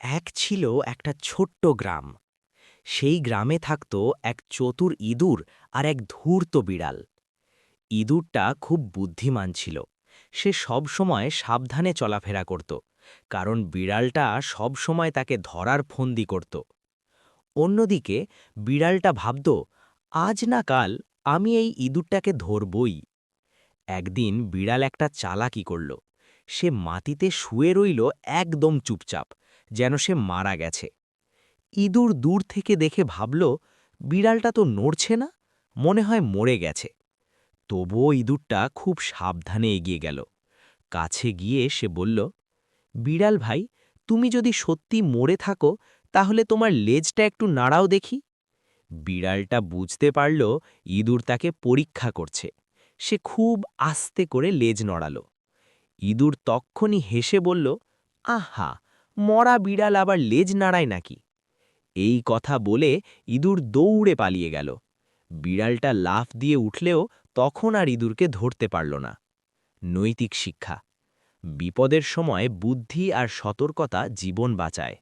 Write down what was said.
এক ছিল একটা ছোট্ট গ্রাম। সেই গ্রামে থাকত এক চতুর ইঁদুর আর এক ধূর্ত বিড়াল। ইঁদুরটা খুব বুদ্ধিমান ছিল। সে সব সময় সাবধানে চলাফেরা করত, কারণ বিড়ালটা সব সময় তাকে ধরার ফন্দি করত। অন্যদিকে বিড়ালটা ভাবত, আজ না কাল আমি এই ইঁদুরটাকে ধরবই। একদিন বিড়াল একটা চালাকি করল। সে মাটিতে শুয়ে রইল একদম চুপচাপ, যেন সে মারা গেছে। ইঁদুর দূর থেকে দেখে ভাবল, বিড়ালটা তো নড়ছে না, মনে হয় মরে গেছে। তবুও ইঁদুরটা খুব সাবধানে এগিয়ে গেল। কাছে গিয়ে সে বলল, বিড়াল ভাই, তুমি যদি সত্যি মরে থাকো তাহলে তোমার লেজটা একটু নাড়াও দেখি। বিড়ালটা বুঝতে পারল ইঁদুর তাকে পরীক্ষা করছে। সে খুব আস্তে করে লেজ নড়াল। ইঁদুর তক্ষুনি হেসে বলল, আহা, মরা বিড়াল আবার লেজ নাড়ায় নাকি? এই কথা বলে ইঁদুর দৌড়ে পালিয়ে গেল। বিড়ালটা লাফ দিয়ে উঠলেও তখন আর ইঁদুরকে ধরতে পারল না। নৈতিক শিক্ষা: বিপদের সময় বুদ্ধি আর সতর্কতা জীবন বাঁচায়।